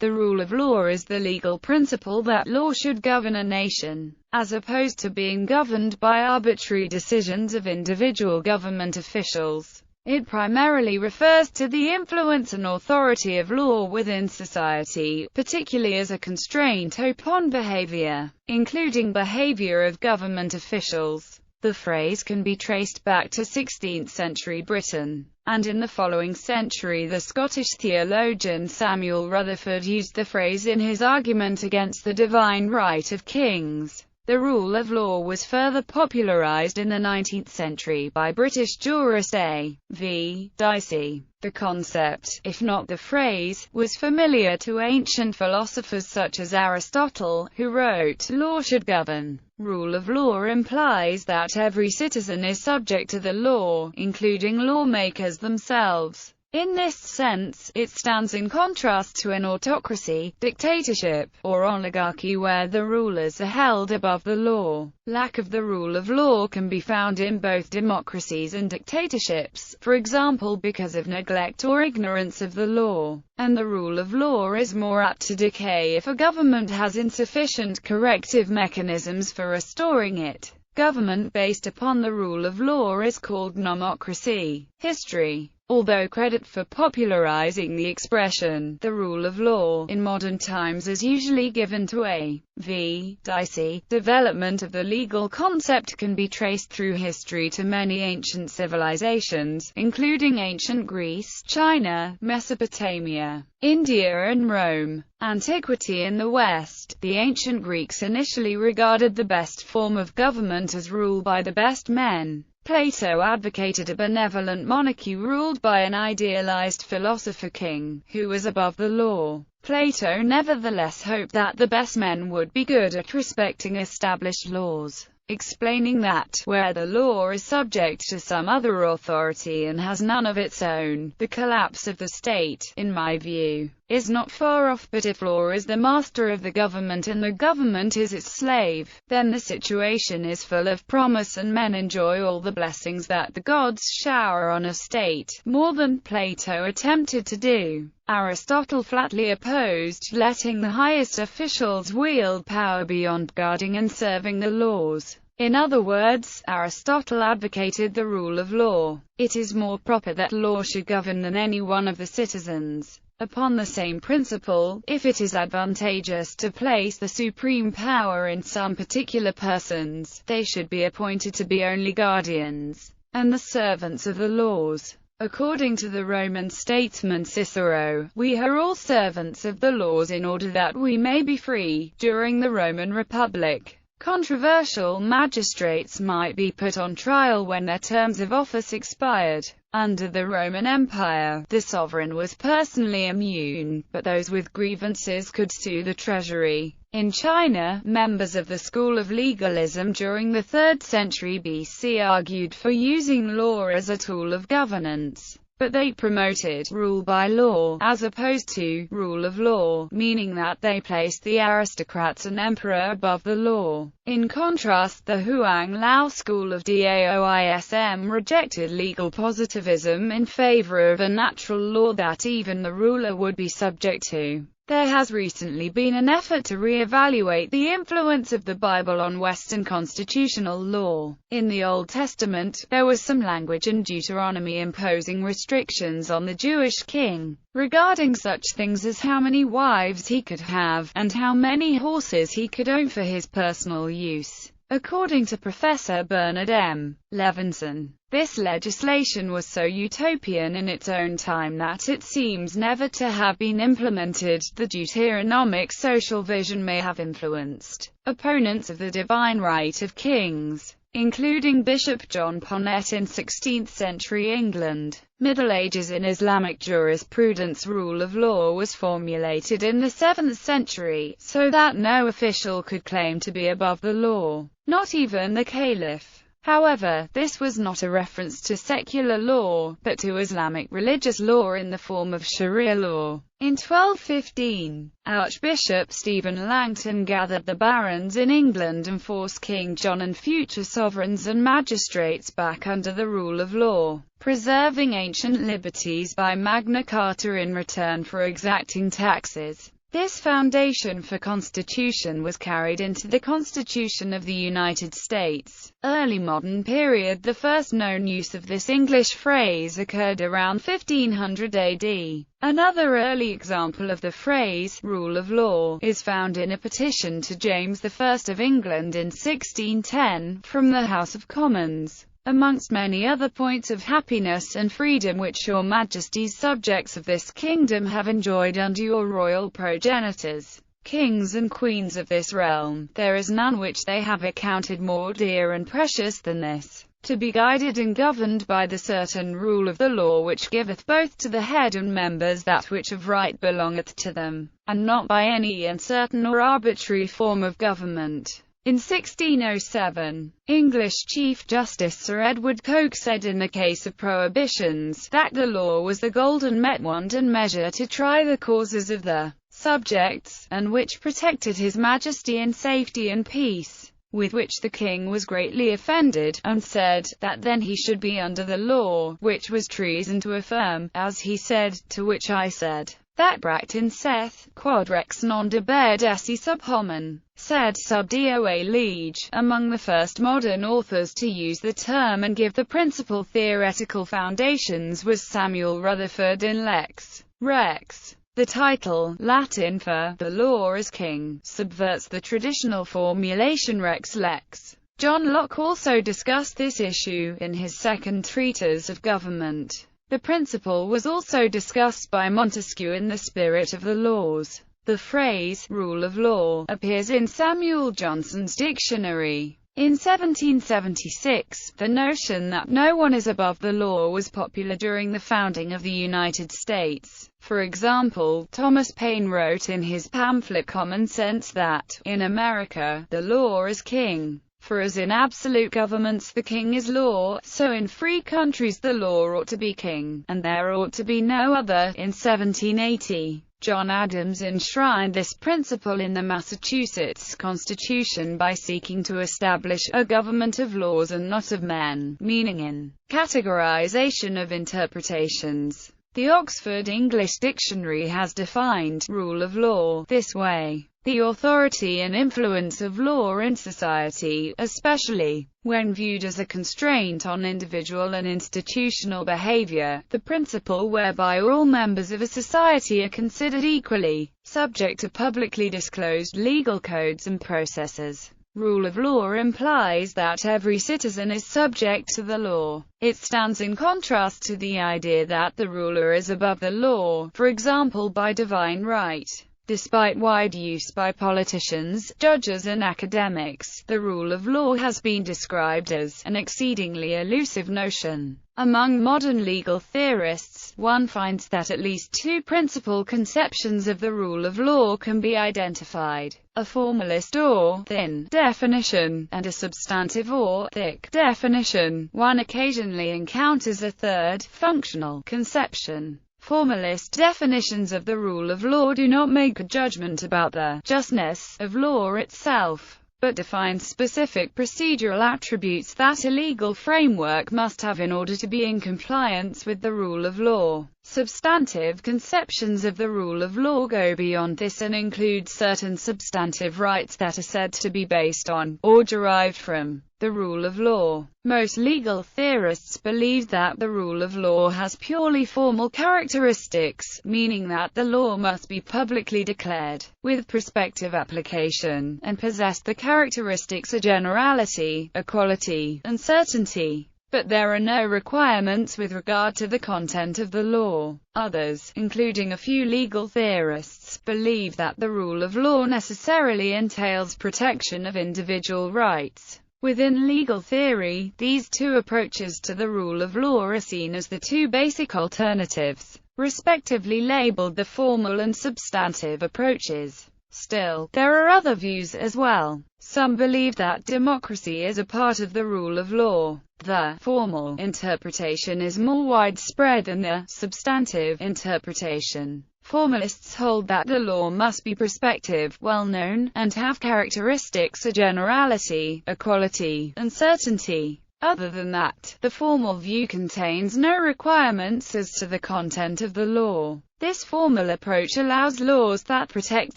The rule of law is the legal principle that law should govern a nation, as opposed to being governed by arbitrary decisions of individual government officials. It primarily refers to the influence and authority of law within society, particularly as a constraint upon behavior, including behavior of government officials. The phrase can be traced back to 16th century Britain, and in the following century the Scottish theologian Samuel Rutherford used the phrase in his argument against the divine right of kings. The rule of law was further popularized in the 19th century by British jurist A. V. Dicey. The concept, if not the phrase, was familiar to ancient philosophers such as Aristotle, who wrote, "Law should govern." Rule of law implies that every citizen is subject to the law, including lawmakers themselves. In this sense, it stands in contrast to an autocracy, dictatorship, or oligarchy where the rulers are held above the law. Lack of the rule of law can be found in both democracies and dictatorships, for example because of neglect or ignorance of the law. And the rule of law is more apt to decay if a government has insufficient corrective mechanisms for restoring it. Government based upon the rule of law is called nomocracy. History. Although credit for popularizing the expression, the rule of law, in modern times is usually given to A. V. Dicey, development of the legal concept can be traced through history to many ancient civilizations, including ancient Greece, China, Mesopotamia, India and Rome. Antiquity in the West. The ancient Greeks initially regarded the best form of government as rule by the best men. Plato advocated a benevolent monarchy ruled by an idealized philosopher king, who was above the law. Plato nevertheless hoped that the best men would be good at respecting established laws, explaining that, where the law is subject to some other authority and has none of its own, the collapse of the state, in my view, is not far off. But if law is the master of the government and the government is its slave, then the situation is full of promise and men enjoy all the blessings that the gods shower on a state, more than Plato attempted to do. Aristotle flatly opposed letting the highest officials wield power beyond guarding and serving the laws. In other words, Aristotle advocated the rule of law. It is more proper that law should govern than any one of the citizens. Upon the same principle, if it is advantageous to place the supreme power in some particular persons, they should be appointed to be only guardians and the servants of the laws. According to the Roman statesman Cicero, we are all servants of the laws in order that we may be free. During the Roman Republic, controversial magistrates might be put on trial when their terms of office expired. Under the Roman Empire, the sovereign was personally immune, but those with grievances could sue the treasury. In China, members of the school of legalism during the 3rd century BC argued for using law as a tool of governance. But they promoted rule by law, as opposed to rule of law, meaning that they placed the aristocrats and emperor above the law. In contrast, the Huang Lao school of Daoism rejected legal positivism in favor of a natural law that even the ruler would be subject to. There has recently been an effort to re-evaluate the influence of the Bible on Western constitutional law. In the Old Testament, there was some language in Deuteronomy imposing restrictions on the Jewish king, regarding such things as how many wives he could have, and how many horses he could own for his personal use. According to Professor Bernard M. Levinson, this legislation was so utopian in its own time that it seems never to have been implemented. The Deuteronomic social vision may have influenced opponents of the divine right of kings, including Bishop John Ponnet in 16th century England. Middle Ages in Islamic jurisprudence. Rule of law was formulated in the 7th century, so that no official could claim to be above the law, not even the caliph. However, this was not a reference to secular law, but to Islamic religious law in the form of Sharia law. In 1215, Archbishop Stephen Langton gathered the barons in England and forced King John and future sovereigns and magistrates back under the rule of law, preserving ancient liberties by Magna Carta in return for exacting taxes. This foundation for constitution was carried into the Constitution of the United States. Early modern period. The first known use of this English phrase occurred around 1500 AD. Another early example of the phrase, rule of law, is found in a petition to James I of England in 1610, from the House of Commons. Amongst many other points of happiness and freedom which your Majesty's subjects of this kingdom have enjoyed under your royal progenitors, kings and queens of this realm, there is none which they have accounted more dear and precious than this, to be guided and governed by the certain rule of the law which giveth both to the head and members that which of right belongeth to them, and not by any uncertain or arbitrary form of government. In 1607, English Chief Justice Sir Edward Coke said in the case of prohibitions, that the law was the golden wand and measure to try the causes of the subjects, and which protected his Majesty in safety and peace, with which the king was greatly offended, and said, that then he should be under the law, which was treason to affirm, as he said, to which I said, that Bracton saith, quod rex non debet esse sub homen, sed sub deo a lege, among the first modern authors to use the term and give the principal theoretical foundations was Samuel Rutherford in Lex Rex. The title, Latin for, the law as king, subverts the traditional formulation rex lex. John Locke also discussed this issue in his second treatise of government. The principle was also discussed by Montesquieu in The Spirit of the Laws. The phrase, rule of law, appears in Samuel Johnson's dictionary. In 1776, the notion that no one is above the law was popular during the founding of the United States. For example, Thomas Paine wrote in his pamphlet Common Sense that, in America, the law is king. For as in absolute governments the king is law, so in free countries the law ought to be king, and there ought to be no other. In 1780, John Adams enshrined this principle in the Massachusetts Constitution by seeking to establish a government of laws and not of men, meaning in categorization of interpretations. The Oxford English Dictionary has defined rule of law this way: the authority and influence of law in society, especially when viewed as a constraint on individual and institutional behavior, the principle whereby all members of a society are considered equally subject to publicly disclosed legal codes and processes. Rule of law implies that every citizen is subject to the law. It stands in contrast to the idea that the ruler is above the law, for example by divine right. Despite wide use by politicians, judges and academics, the rule of law has been described as an exceedingly elusive notion. Among modern legal theorists, one finds that at least two principal conceptions of the rule of law can be identified: a formalist or thin definition, and a substantive or thick definition. One occasionally encounters a third, functional conception. Formalist definitions of the rule of law do not make a judgment about the justness of law itself, but define specific procedural attributes that a legal framework must have in order to be in compliance with the rule of law. Substantive conceptions of the rule of law go beyond this and include certain substantive rights that are said to be based on, or derived from, the rule of law. Most legal theorists believe that the rule of law has purely formal characteristics, meaning that the law must be publicly declared, with prospective application, and possess the characteristics of generality, equality, and certainty. But there are no requirements with regard to the content of the law. Others, including a few legal theorists, believe that the rule of law necessarily entails protection of individual rights. Within legal theory, these two approaches to the rule of law are seen as the two basic alternatives, respectively labeled the formal and substantive approaches. Still, there are other views as well. Some believe that democracy is a part of the rule of law. The formal interpretation is more widespread than the substantive interpretation. Formalists hold that the law must be prospective, well-known, and have characteristics of generality, equality, and certainty. Other than that, the formal view contains no requirements as to the content of the law. This formal approach allows laws that protect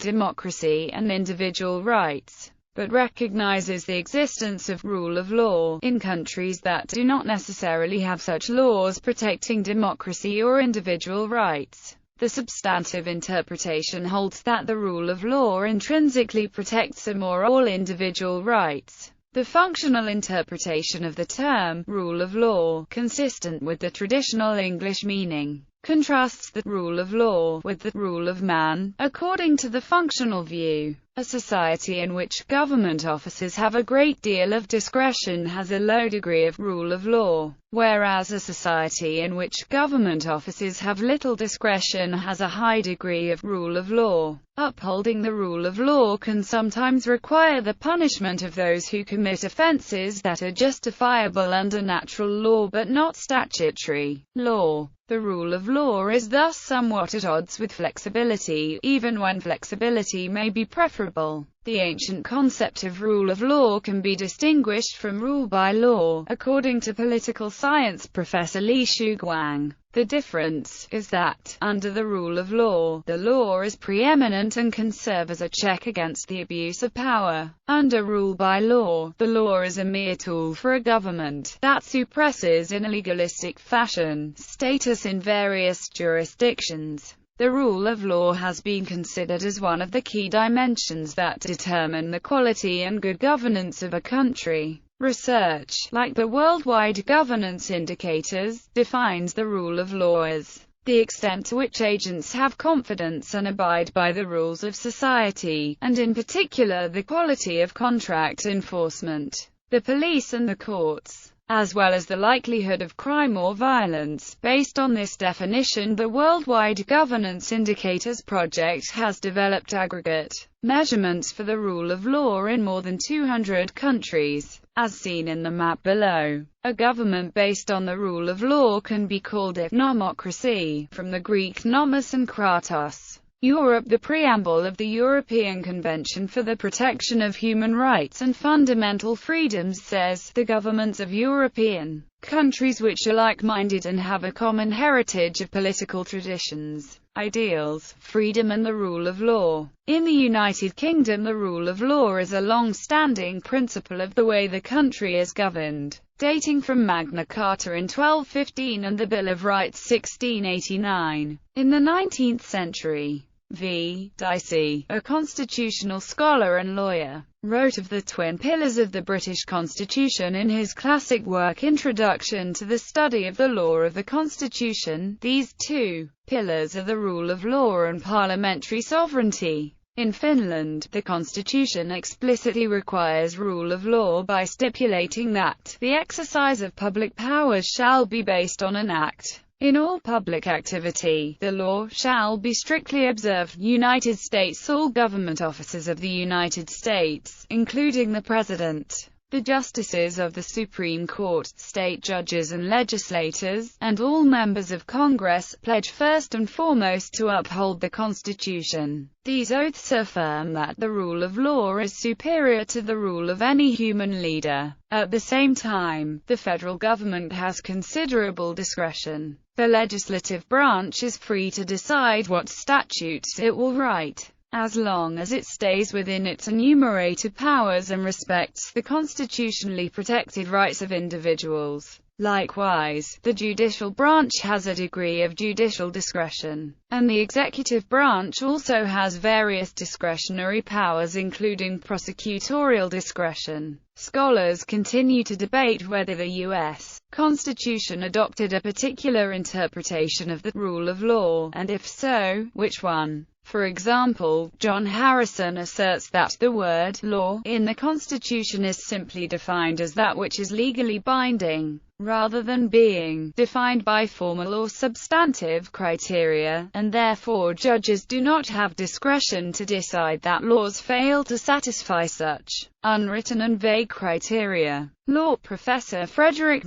democracy and individual rights, but recognizes the existence of rule of law in countries that do not necessarily have such laws protecting democracy or individual rights. The substantive interpretation holds that the rule of law intrinsically protects some or all individual rights. The functional interpretation of the term rule of law, consistent with the traditional English meaning, contrasts the rule of law with the rule of man. According to the functional view, a society in which government officers have a great deal of discretion has a low degree of rule of law, whereas a society in which government officers have little discretion has a high degree of rule of law. Upholding the rule of law can sometimes require the punishment of those who commit offenses that are justifiable under natural law but not statutory law. The rule of law is thus somewhat at odds with flexibility, even when flexibility may be preferable. The ancient concept of rule of law can be distinguished from rule by law, according to political science professor Li Shuguang. The difference is that, under the rule of law, the law is preeminent and can serve as a check against the abuse of power. Under rule by law, the law is a mere tool for a government that suppresses in a legalistic fashion status in various jurisdictions. The rule of law has been considered as one of the key dimensions that determine the quality and good governance of a country. Research, like the Worldwide Governance Indicators, defines the rule of law as the extent to which agents have confidence and abide by the rules of society, and in particular the quality of contract enforcement. The police and the courts, as well as the likelihood of crime or violence. Based on this definition, the Worldwide Governance Indicators Project has developed aggregate measurements for the rule of law in more than 200 countries, as seen in the map below. A government based on the rule of law can be called a nomocracy, from the Greek nomos and kratos. Europe. The preamble of the European Convention for the Protection of Human Rights and Fundamental Freedoms says, the governments of European countries which are like-minded and have a common heritage of political traditions, ideals, freedom and the rule of law. In the United Kingdom, the rule of law is a long-standing principle of the way the country is governed, dating from Magna Carta in 1215 and the Bill of Rights 1689. In the 19th century, V. Dicey, a constitutional scholar and lawyer, wrote of the twin pillars of the British Constitution in his classic work Introduction to the Study of the Law of the Constitution. These two pillars are the rule of law and parliamentary sovereignty. In Finland, the constitution explicitly requires rule of law by stipulating that the exercise of public powers shall be based on an act. In all public activity, the law shall be strictly observed. United States. All government officers of the United States, including the President, the justices of the Supreme Court, state judges and legislators, and all members of Congress, pledge first and foremost to uphold the Constitution. These oaths affirm that the rule of law is superior to the rule of any human leader. At the same time, the federal government has considerable discretion. The legislative branch is free to decide what statutes it will write, as long as it stays within its enumerated powers and respects the constitutionally protected rights of individuals. Likewise, the judicial branch has a degree of judicial discretion, and the executive branch also has various discretionary powers including prosecutorial discretion. Scholars continue to debate whether the U.S. Constitution adopted a particular interpretation of the rule of law, and if so, which one. For example, John Harrison asserts that the word law in the Constitution is simply defined as that which is legally binding, rather than being defined by formal or substantive criteria, and therefore judges do not have discretion to decide that laws fail to satisfy such unwritten and vague criteria. Law professor Frederick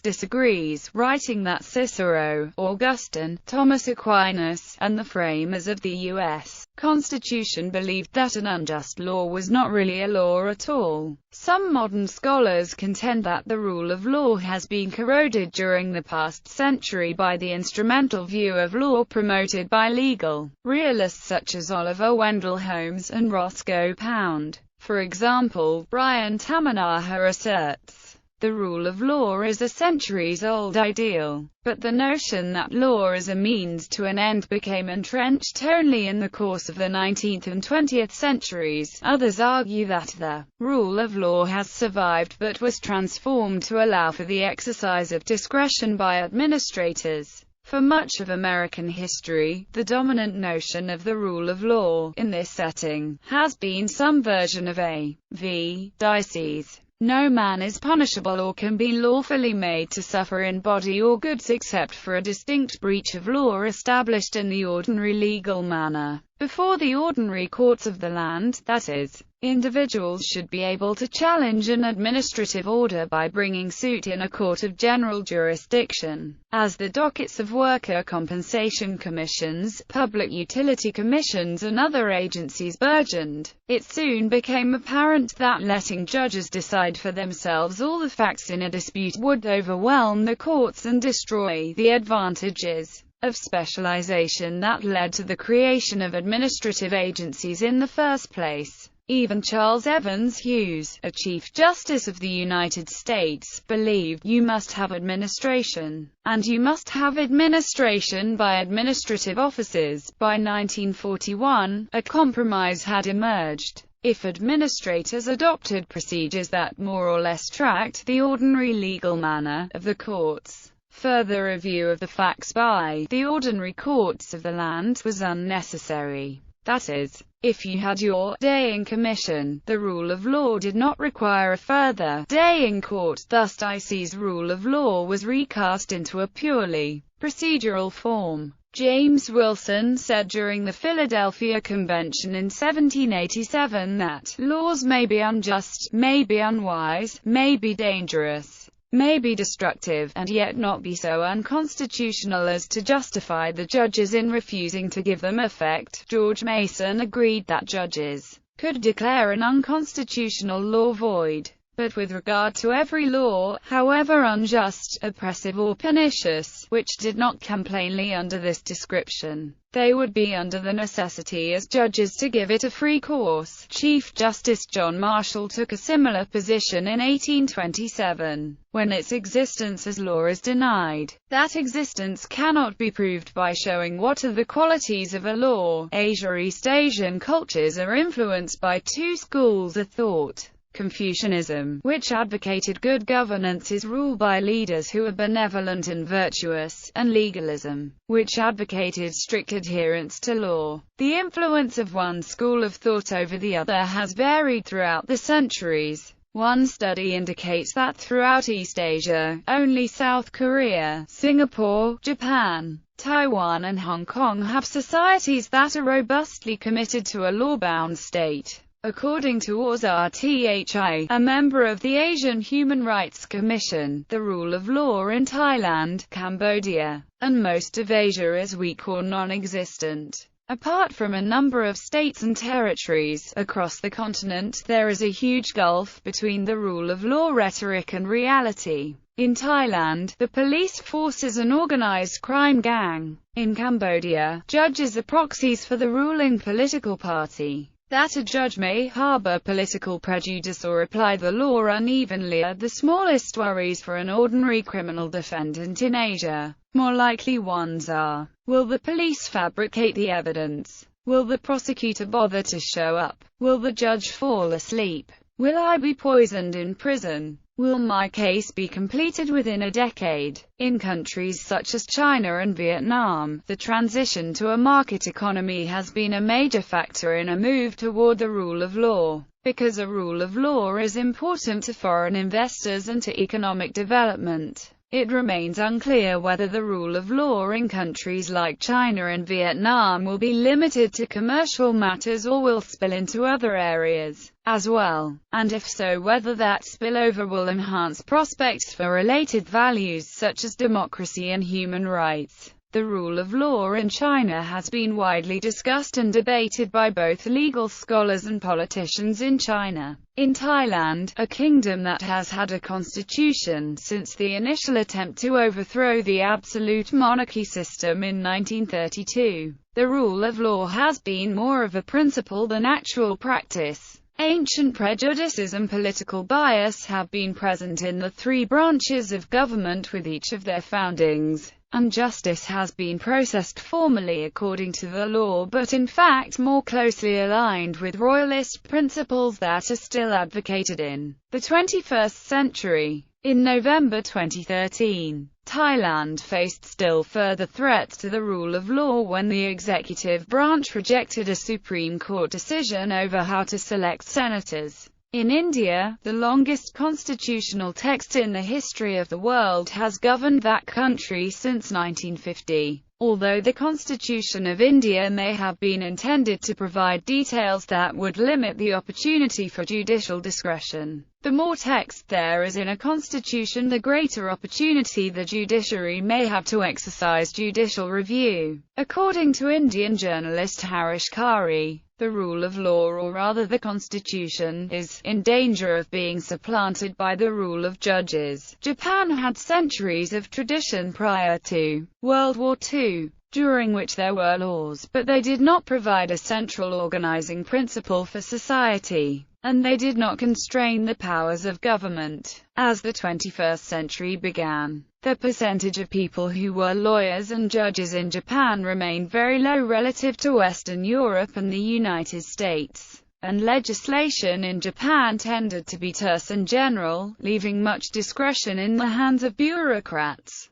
disagrees, writing that Cicero, Augustine, Thomas Aquinas, and the framers of the U.S. Constitution believed that an unjust law was not really a law at all. Some modern scholars contend that the rule of law has been corroded during the past century by the instrumental view of law promoted by legal realists such as Oliver Wendell Holmes and Roscoe Pound. For example, Brian Tamanaha asserts, "The rule of law is a centuries-old ideal, but the notion that law is a means to an end became entrenched only in the course of the 19th and 20th centuries." Others argue that the rule of law has survived but was transformed to allow for the exercise of discretion by administrators. For much of American history, the dominant notion of the rule of law, in this setting, has been some version of A.V. Dicey's "No man is punishable or can be lawfully made to suffer in body or goods except for a distinct breach of law established in the ordinary legal manner before the ordinary courts of the land," that is, individuals should be able to challenge an administrative order by bringing suit in a court of general jurisdiction. As the dockets of worker compensation commissions, public utility commissions and other agencies burgeoned, it soon became apparent that letting judges decide for themselves all the facts in a dispute would overwhelm the courts and destroy the advantages of specialization that led to the creation of administrative agencies in the first place. Even Charles Evans Hughes, a Chief Justice of the United States, believed you must have administration, and you must have administration by administrative officers. By 1941, a compromise had emerged. If administrators adopted procedures that more or less tracked the ordinary legal manner of the courts, further review of the facts by the ordinary courts of the land was unnecessary. That is, if you had your day in commission, the rule of law did not require a further day in court. Thus Dicey's rule of law was recast into a purely procedural form. James Wilson said during the Philadelphia Convention in 1787 that laws may be unjust, may be unwise, may be dangerous, may be destructive, and yet not be so unconstitutional as to justify the judges in refusing to give them effect. George Mason agreed that judges could declare an unconstitutional law void, but with regard to every law, however unjust, oppressive or pernicious, which did not come plainly under this description, they would be under the necessity as judges to give it a free course. Chief Justice John Marshall took a similar position in 1827. When its existence as law is denied, that existence cannot be proved by showing what are the qualities of a law. East Asian cultures are influenced by two schools of thought. Confucianism, which advocated good governance is ruled by leaders who are benevolent and virtuous, and legalism, which advocated strict adherence to law. The influence of one school of thought over the other has varied throughout the centuries. One study indicates that throughout East Asia, only South Korea, Singapore, Japan, Taiwan and Hong Kong have societies that are robustly committed to a law-bound state. According to Orzthi, a member of the Asian Human Rights Commission, the rule of law in Thailand, Cambodia, and most of Asia is weak or non-existent. Apart from a number of states and territories across the continent, there is a huge gulf between the rule of law rhetoric and reality. In Thailand, the police force is an organized crime gang. In Cambodia, judges are proxies for the ruling political party. That a judge may harbor political prejudice or apply the law unevenly are the smallest worries for an ordinary criminal defendant in Asia. More likely ones are: will the police fabricate the evidence? Will the prosecutor bother to show up? Will the judge fall asleep? Will I be poisoned in prison? Will my case be completed within a decade? In countries such as China and Vietnam, the transition to a market economy has been a major factor in a move toward the rule of law. Because a rule of law is important to foreign investors and to economic development, It remains unclear whether the rule of law in countries like China and Vietnam will be limited to commercial matters or will spill into other areas as well, and if so, whether that spillover will enhance prospects for related values such as democracy and human rights. The rule of law in China has been widely discussed and debated by both legal scholars and politicians in China. In Thailand, a kingdom that has had a constitution since the initial attempt to overthrow the absolute monarchy system in 1932, the rule of law has been more of a principle than actual practice. Ancient prejudices and political bias have been present in the three branches of government with each of their foundings, and justice has been processed formally according to the law but in fact more closely aligned with royalist principles that are still advocated in the 21st century. In November 2013, Thailand faced still further threats to the rule of law when the executive branch rejected a Supreme Court decision over how to select senators. In India, the longest constitutional text in the history of the world has governed that country since 1950. Although the Constitution of India may have been intended to provide details that would limit the opportunity for judicial discretion, the more text there is in a constitution, the greater opportunity the judiciary may have to exercise judicial review. According to Indian journalist Harish Kari, the rule of law, or rather the constitution, is in danger of being supplanted by the rule of judges. Japan had centuries of tradition prior to World War II, during which there were laws, but they did not provide a central organizing principle for society, and they did not constrain the powers of government. As the 21st century began, the percentage of people who were lawyers and judges in Japan remained very low relative to Western Europe and the United States, and legislation in Japan tended to be terse and general, leaving much discretion in the hands of bureaucrats.